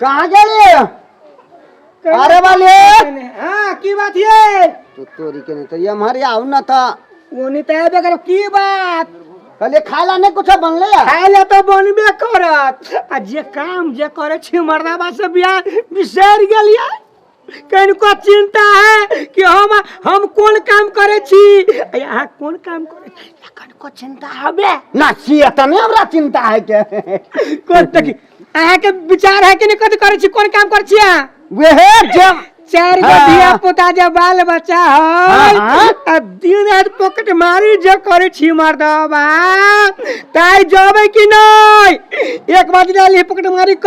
कहाँ गए? अरे वाले हाँ की बात ये तो तोरी के नहीं तो ये हमारे आउ ना था वो नहीं तय करो की बात कल खाला नहीं कुछ बनले खाइले तो बनबे करत आ जे काम जे करे छी मर्दाबा से बियाह बिसर गेलिया कहीं को चिंता है कि हम कौन काम करे छी यहाँ कौन काम करे छी कहीं को चिंता हबे ना छिए त नहीं हमरा चिंता है के कोन तक अहाँ के विचार है कि नहीं कथि करे छी कौन काम करे छी वे है जब चार गो धिया पुता जे बाल बच्चा है अब दिन रात पॉकेट मारी जे करे छी मर्दाबा ताई जाबे कि नहीं एक बार डाली पॉकेट मारी क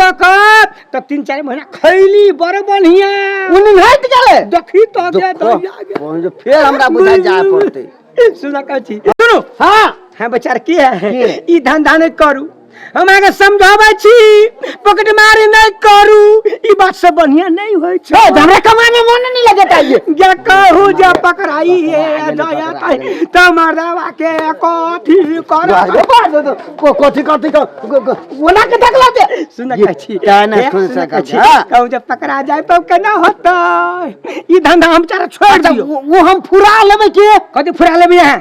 तब 3-4 महीना खैली बड़ बढ़िया उन हट गेले देखी तो दे दो जो फिर हमरा बुझा जाए पड़ते सुना कहै छी सुनो हां हां बेचार की है ई धंधा नहीं करू हम आगे समझाबै छी पॉकेट मारी नहीं करू ई बात से बढ़िया नहीं होय छै हमरा कमाने मन नहीं लगता ये जे कहू जे पकड़ाई है दया कहि त मर्दावा के कथि कर कथि ओना के देखला दे सुन कहै छी ना सुन सकै छी कहू जे पकड़ा जाय तो केना होतै ई धंधा हम चारा छोड़ दियो वो हम फुरा लेबै के कथि फुरा लेबै यहाँ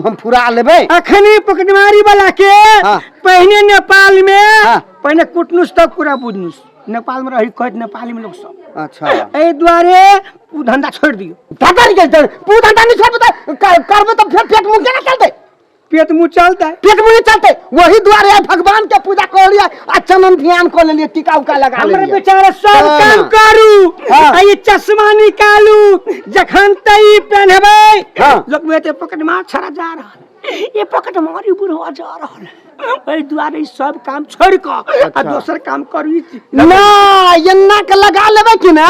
हम फुरा लेबै अखनी पकड़मारी वाला के पहले नेपाल में पहले कुटनुस तक पूरा बुझनुस नेपाल में रही कहत नेपाली में लोग सब अच्छा ए द्वारे उ धंधा छोड़ दियो पता नहीं चलता पू धंधा नहीं छोड़ता करबे तो फिर पेट मुंह केना चलते पेट मुंह चलता है पेट मुंह चलते वही द्वारे भगवान के पूजा कर लिया अच्छा मन ध्यान को ले लिए टीका उका लगा ले हमरे बेचारा सब काम करू आ ये चश्मा निकालू जखन तई पहनबे लोग में ते पॉकेट मार छरा जा रहा ये पॉकेट मारी बुढ़वा जा रहा ओई द्वारे सब काम छोड़ क आ दोसर काम करू ना यन्ना के लगा लेबे कि ना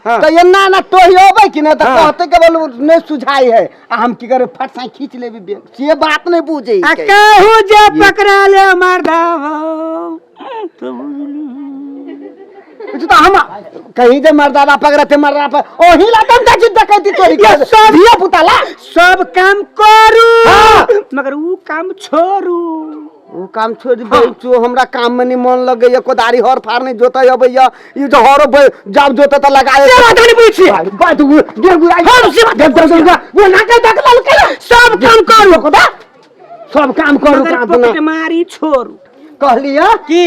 तो यन्ना ना टोहियोबे कि ना तो कहते के बोल नहीं सुझाई है हम की करे फट से खींच लेबे ये बात नहीं बुझे आ कहू जे पकड़ा ले मर्दावा तो तो हम कहीं जे मर्दावा पकड़ते मर्दावा पर ओही लगन का जिद्द कहती तोरी के सब धिया पुताला सब काम करू मगर ऊ काम छोड़ू वो काम छोड़ दे हमरा काम में नहीं मन लगे ये कोदारी हर फार नहीं जोता अबैया ये जो हरो जब जोता त लगाए बात नहीं पूछी बात गे बुराई हम से बात वो ना के देख लल के सब काम करू कोदा सब काम करू काम पॉकेट मारी छोड़ू कहलिया की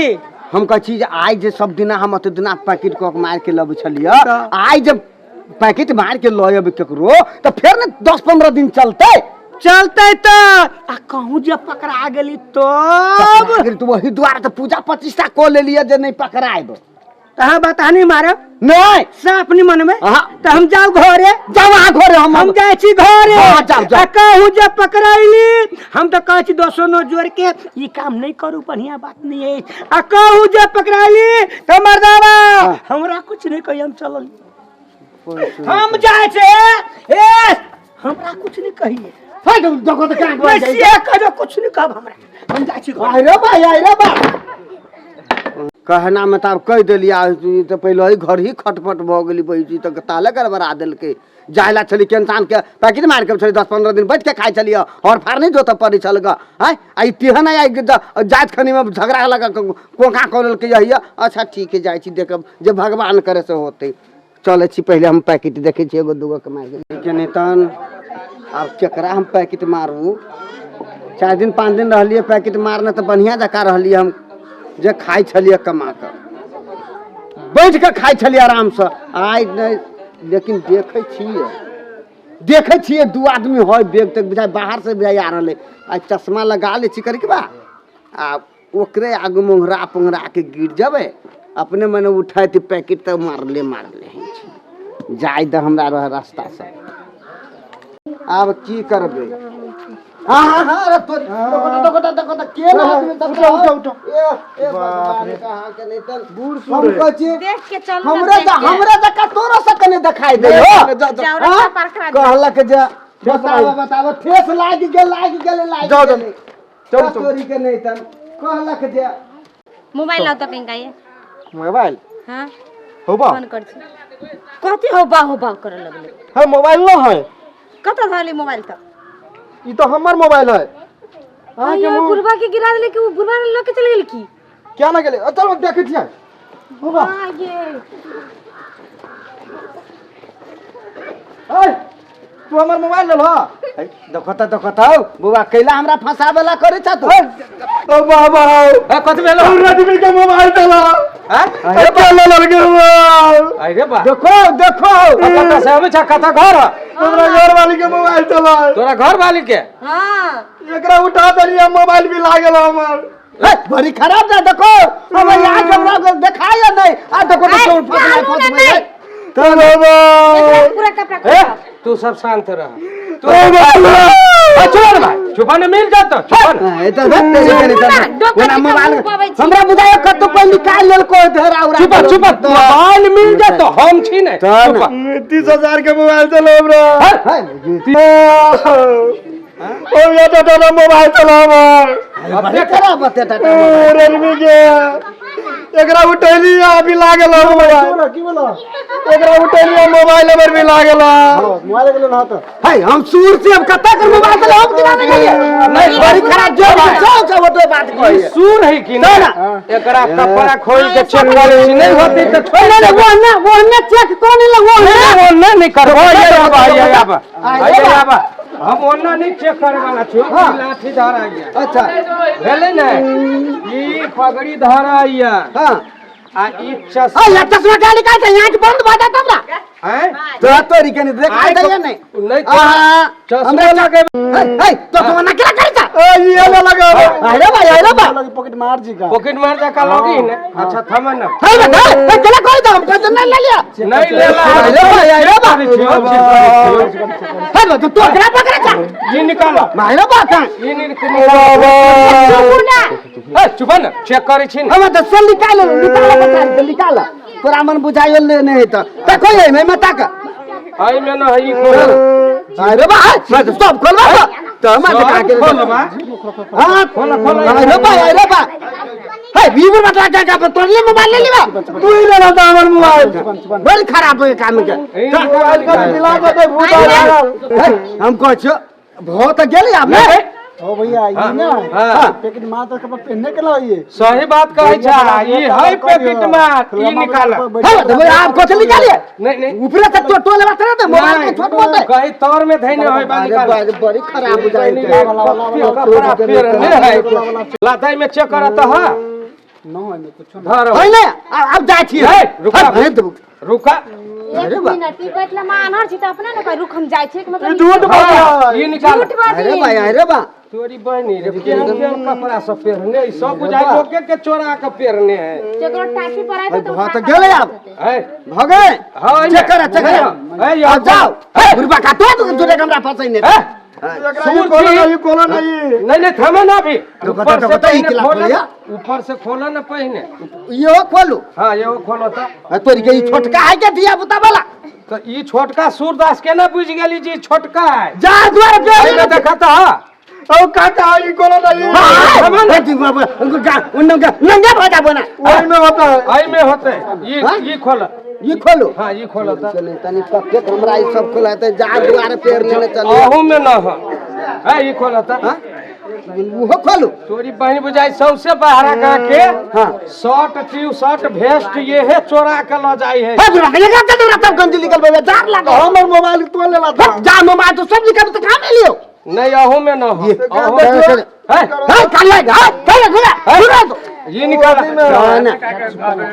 हम का चीज आई जे सब दिना हम त दिना पैकेट को मार के लब छलिया आई जब पैकेट मार के लयब केकरो त फिर न 10-15 दिन चलते तो आ कहूं जे पकड़ा गेली तो अगर तू वही द्वार तो पूजा प्रतिष्ठा को ले लिया जे नहीं पकड़ाएब तहां बता नहीं मारब नहीं साफ नहीं मन में तो हम जाओ घरे हम जाय छी घरे आ कहूं जे पकड़ाइली हम तो कहै छी 200 नो जोड़ के ई काम नहीं करू बढ़िया बात नहीं है आ कहूं जे पकड़ाइली तो मर्दावा हमरा कुछ नहीं कहि हम चलल हम जाय छे ए हमरा कुछ नहीं कहिए देखो तो क्या कुछ नहीं कह हमरा हम जाय छी आई रे बा कहना में तब कह देलिया तो पहले ही घर ही खटपट भ गेली बही तो ताले गड़बड़ा देलके जायला चली के इंसान के पैकेट मार के चली 10-15 दिन बैठ के खाए चलिए और फार नहीं जोत पड़ी चल ग है आई तिहन आई जात खनी में झगड़ा लगा कोका करल के यही अच्छा ठीक है जाय छी देखब जे भगवान करे से होते चले छी पहले हम पैकेट देखे छी एगो दूगो के मार के नेतन अब केकरा हम पैकेट मारू 4 दिन 5 दिन रहलिए पैकेट मारने तो बढ़िया जका रहलिए हम जे खाई छलिए कमा कर बैठ के खाई छलिए आराम से आई नहीं लेकिन देखे छिए 2 आदमी है बैग तक बुझाय बाहर से बुझाय आ रहले आ चश्मा लगा ले छी कर के बा आ ओकरे आगू मुंगरा पुंगरा के गिर जाबे अपने मने उठाई पैकेट तक मार ले जाय द हमरा रास्ता से अब की करबे हां तो के ना उठो ए बाप रे कहां के नहीं त बूढ़ सुन देख के चल हमरा जका तोरो से कने दिखाई दे हो कहला के जा बताओ ठेस लाग गेले जाओ चल चोरी के नहीं त कहला के जा मोबाइल ला त कहीं ये मोबाइल हां होबा फोन कर छी कथि होबा करे लगले हां मोबाइल न है कत धाली मोबाइल त ई तो हमर मोबाइल है हां के बुढ़वा के गिरा देले कि वो बुढ़वा ने लेके चल गेल की क्या ना गेले चलो देखे छियै हाँ, ये तू हमर मोबाइल ले लो। देखो बुआ कैला हमरा फंसावेला करे छ तू ओ बाबा कथि भेलो रजनी के मोबाइल चला हैं ले लगे अरे बा देखो कथा से हमें कथा घर हमरा घर वाली के मोबाइल चला तोरा घर वाली के हाँ एकरा उठा देलिए मोबाइल भी लागल हमर बड़ी खराब जा देखो अब यहाँ हमरा देखाया नहीं आ देखो नहीं। पूरा कपड़ा ए खोल। तू सब शांत रह तू चुप भाई चुपाने मिल जाता चुप मोबाइल हमरा बुझायो कतो कोई निकाल लेल को धरा उरा चुप मोबाइल मिल जाता हम छी नहीं चुप 30,000 के मोबाइल चला हमरा ओ ये टाटा मोबाइल चला हमर खराब बते रेडमी के एकरा उठैली अभी लागल मोबाइल की बोला एकरा उठैली मोबाइल नंबर भी लागल मोबाइल के ना तो है हम सूर से अब कत्ता कर मोबाइल चला हम दिलाने के लिए नहीं बड़ी खराब जो वो तो बात कही सूर है कि ना एकरा कपड़ा खोल के चेक करे छी नहीं होती तो छोड़ दे वो ने चेक कोने लगो वो नहीं करबो ये बाबा हम ओना नहीं चेक करे वाला छी लाठी धारा गया अच्छा भेले ना ई पगड़ी धारा आइया हां आ ई चस आ ये चश्मा का निकाल के यहाँ बंद बाटा तमरा हैं तो तरीके नहीं देखा दे नहीं नहीं हमरा लगे तो कोना क्या करता ये लगा अरे भाई पॉकेट मार जी का पॉकेट मार जा का लगी ना अच्छा थमन ना है बता चला कोई तो हम तो नहीं ले लिया नहीं ले ला अरे भाई है तो तू अगला पकड़ का ये निकालो मारो बात ये निकालो ए चुप ना चेक करे छी हम तो सेल निकाल तोरा मन बुझाइल नहीं है तो देखो ये मैं मत का आई में ना है ई खोल अरे भाई मैं तो सब खोलवा तो मैं दिखा के खोलबा हां खोला अरे भाई है वीवो बता क्या तोड़ ले मोबाइल ले लेबा तू ही ले ला हमर मोबाइल बड़ी खराब है काम के मोबाइल का दिला दे भूत आ रहा हम कुछ बहुत गेली आपने ओ भैया ये ना हां पैकेट मार तो कपड़ा पहनने के ला ये सही बात कहै छा ई है पैकेट मार ई निकाल है तो आप कुछ निकालिए नहीं ऊपर से तो टोले बात ना मोबाइल को छोट मोटे कहीं तौर में धैने होय बा निकाल बड़ी खराब हो जाए कपड़ा पेरने है लाताई में चेक करत है न है में कुछ धर है ना अब जा छी रुका एक मिनट ई बैठला मानर छी त अपने न कह रुक हम जाय छी मतलब झूठ बोल ये निकाल झूठ बाजी अरे बा तोरी बहनी रे केहन कपड़ा सब पेरने ई सब बुझाई लोग के चोरा के पेरने है जकरो टाटी पर आए तो बहुत गेले आप है भगे हां चेक कर है अब जाओ बुरबा का तो दूसरे कमरा फंसई ने खोला नहीं थमा ना भी ऊपर से खोला ना पहने यो खोलू हाँ ये खोलो था तोरी के छोटका है के दिया बुता वाला तो ये छोटका सूरदास के ना बुझ गेली जी छोटका है जा द्वार पे देखा था ओ काका ये खोला नंगा भजा बना ओई में होता है आई में होते ये खोला ये खोलो हाँ ये खोला था चले तनी कके हमरा ई सब खोलाते जा द्वार पेर लेने चले आहू में ना है ये खोला था वो खोलू तोरी बहनी बुझाई सबसे बाहर का के हां शर्ट टी शर्ट वेस्ट ये है चोरा के ल जाई है ये का तो तब गंजी निकल बे जार लगा हमर मोबाइल तो ले ला था जा मोबाइल तो सब निकल तो कहां में लियो नहीं आहू में ना हो है कर लेगा है ये निकाला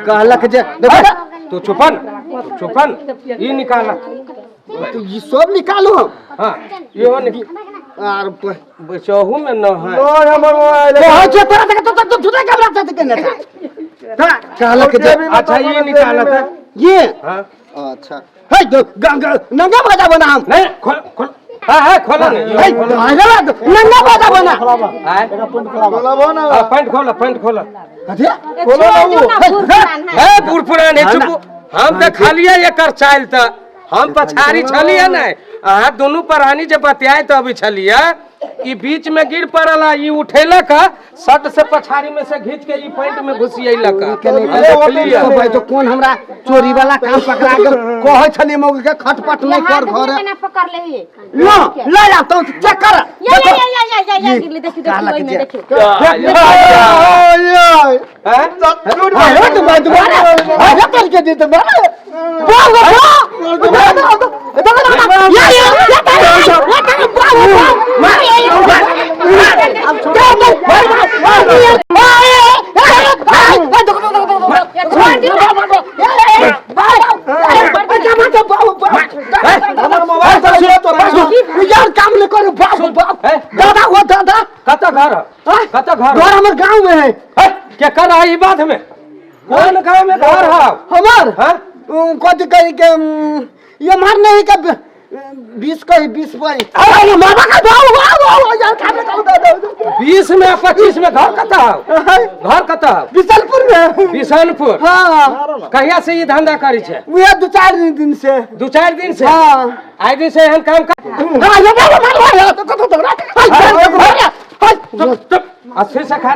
कहलक जे देखो तू चुपन ये निकाला तो ये सब निकालो हम हाँ ये हो और बचाहू में न है ओ हमर मोबाइल हो जे तोरा तक तो झूठा कैमरा से केने था कहलक जे अच्छा ये निकाला था ये हाँ अच्छा है नंगा भजा बना हम नहीं खोल हाँ खोला नहीं नंगा भजा बना खोला ना पैंट खोला अरे पुरपुरान है चुप हम तो खालिए एकर चाल त हम पछारी छलिए नहीं अहाँ दोनों प्राणी जब बतियाए तो अभी छलिए ई बीच में गिर पड़ला ई उठेलक शर्ट से पछारी में से खींच के ई पैंट में घुसियलक भाई तो कौन हमरा चोरी वाला काम पकड़ा के कहे छली मौगी के खटपट नहीं कर घर ना पकड़ ले ये लो ले जा तो चेक कर या देखिए में देखिए हैं तो भाई दोबारा ये चल के दी तो मारे काम नहीं करो बाप दादा वो दादा कत घर घर हमारे गाँव में है क्या कर रहा है बात में कौन गाँव में घर है हमार हाँ? कथी कही के ये मार नहीं का 20 का 20 पर अरे मामा का दो यार काम करो दादा 20 में 25 में घर कता है घर कता है बिशनपुर में बिशनपुर हाँ कहिया से ये धंधा करी छे वो 2-4 दिन से 2-4 दिन से हाँ आई दिन से हम काम कर हाँ ये मार तो कतो चुप अच्छे से खा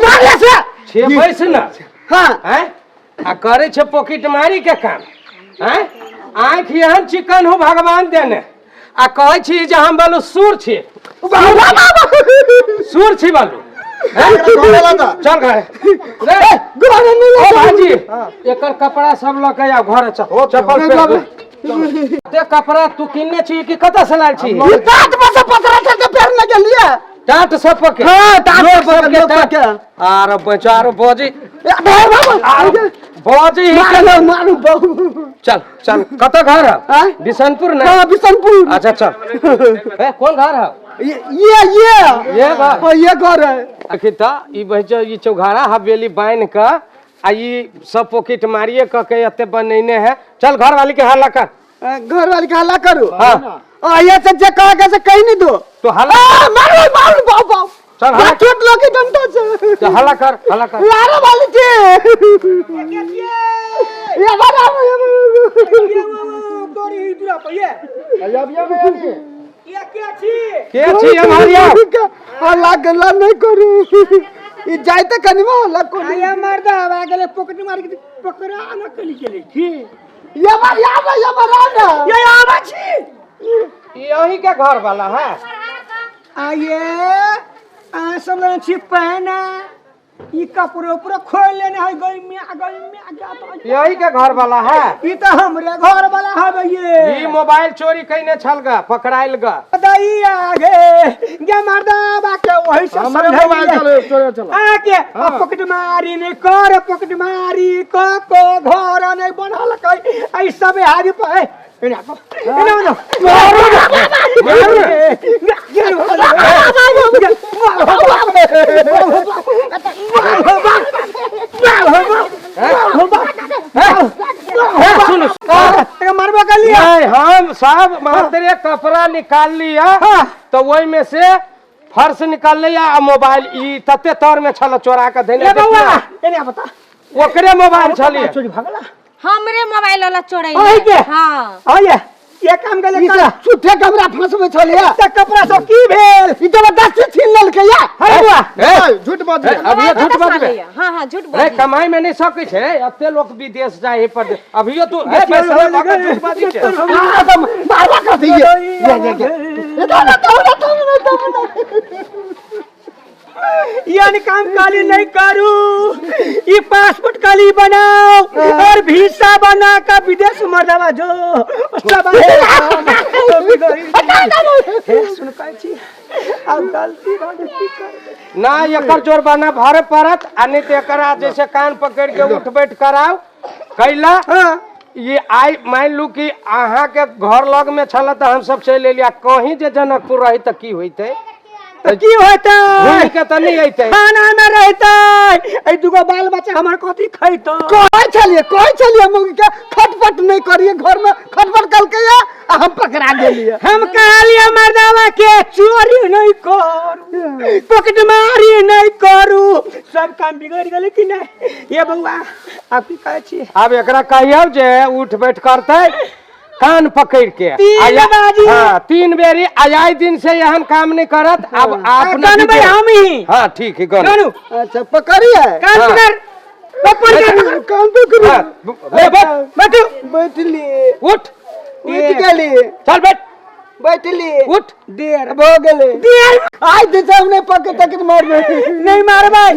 मार से छे पैसे ना हाँ हैं आ करे छे पॉकेट मारी के काम हैं आँख एहन चिकन हो भगवान देने आ कहे छी जे हम बोलू सूर छी सूर छी बोलू चल घरे ओ भाजी एकर कपड़ा सब ल के आ घर चप्पल पहन ते कपड़ा तू किनने छी कि कत से लाल छी टाट पर से पकड़ा के पैर में के लिए टाट सब पके हाँ टाट पर के आर बेचारो बोजी बोजी ही मारो मारो बहु चल चल कत घर है बिशनपुर ना हाँ बिशनपुर अच्छा चल ए कौन घर है ये घर हाँ ये घर है अखिता ई बहजो ई चौघारा हवेली बांध का आ ई सब पॉकेट मारिए क के एते बनैने है चल घर वाली के हल्ला कर घर वाले का हल्ला करो हां ये सब जे कह के से कहीं नहीं दो तो हल्ला मारो मारो बाप बाप चल हल्ला छोट लोग के डंडा से तो हल्ला कर यार वाली थी ये बड़ा गोरी दूरा पे ये के छी हमारिया हल्ला गल्ला नहीं करू ये जाते कनिवा हल्ला को आया मर्दा आ गेले पॉकेट मार के पकड़ा ना कली चले छी ये ना ये आवा छी यही के घर वाला है आये आ सब लोग छी पहना ई कपड़े ऊपर खोल लेने है गई में जाता यही के घर वाला है ई तो हमरे घर वाला है ये ई मोबाइल चोरी कइने छल गा पकड़ाइल गा दई आगे गे मर्दा बाके वही से हमारे मोबाइल चलो चलो आके पॉकेट मारी ने कर पॉकेट मारी को घर नहीं बनल कई ऐ सब हारी पे इना को मारबा कर लिया हम सब तेरे कपड़ा निकाल लिया तो वही में से फर्श निकाल लिया आ मोबाइल ई तते तौर में छल चोरा के देने एने बता ओकरे मोबाइल छली चोरी भागला हमरे मोबाइल वाला चोरई ओए के हां आये ये काम गले कर छुट्टे कमरा फंस में छलिया त कपड़ा सब की भेल ई जबरदस्ती छीन लेल के या अरे बुआ झूठ बात अब ये झूठ बात में हां झूठ अरे बोल कमाई में नहीं सकै छे अते लोग विदेश जाए पर अभियो तू ए पैसा लगा झूठ बात छे मारवा कर दिए यानी काम काली नहीं करू ये पासपोर्ट काली बनाओ और वीसा बना का विदेश मर्दावा जो सब सुन काय छी अब गलती कर ना एकर जोरबाना भरे पड़त आ नहीं तो एकरा जैसे कान पकड़ के उठ बैठ कराओ कैला ये आई मान लू कि अहाँ के घर लग में छल तो हम सब चल लिया कहीं जे जनकपुर रही तो की होते की होता घूम के तो नहीं अइते खाना में रहता ए दुगो बाल बच्चा हमर कथी खैतो कोई चलिए मुंह के खटपट नहीं करिए घर में खटपट कल के या हम पकड़ा गेलिए हम कहलिए मर्दावा के चोरी नहीं करू पॉकेट मारी नहीं करू सब काम बिगड़ गेले कि नहीं ये बउआ आप की कहै छी अब एकरा कहियो जे उठ बैठ करते कान पकड़ के 3 बेरी आय दिन से यहन काम नहीं करत अब अपना भाई हम ही हां ठीक है करो अच्छा पकड़िए कान पकड़ कान पकड़ ले बैठ लिए उठ गेली चल बैठ लिए उठ देर हो गेले देर आज दिन से हमने पकड़ मार नहीं मार भाई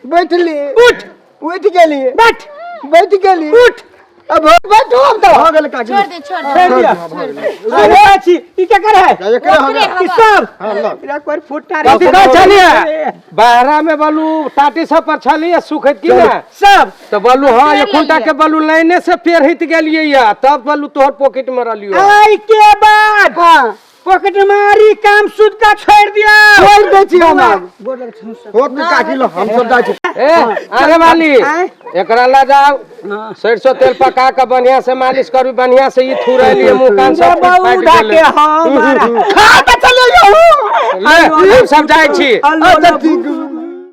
बैठ लिए उठ उठ गेली बैठ बैठ गेली उठ अब बैठो हम तो हो गेल काकी छोड़ दे छोड़ छोड़ दे दिया छोड़ दे अरे अच्छी ई क्या करे ओकरे ई हवा सब हां लो मेरा कोई फुट्टा कथी का छलिए बहरा में बोलू टाटी सब पर छलिए सुखत की ना सब तो बोलू हाँ पेड़ ये खुंटा ले के बोलू लाइने से पेड़ हित गेलिए या तब बोलू तोहर पॉकेट में रलियो आई के बाद पॉकेट मारी काम सुध का छोड़ दिया छोड़ दे छी हम बोल लग सुन हो के काकी लो हम सब जाय छी ए आने वाली आए? एकरा ला जाओ हां सरसों तेल पका के बढ़िया से मालिश करू बढ़िया से ई थुरैलिए मुंह कान सब कुछ फाट उठा गेले के हमारा खा के चले जाओ ले हम सब जाय छी अच्छा ठीक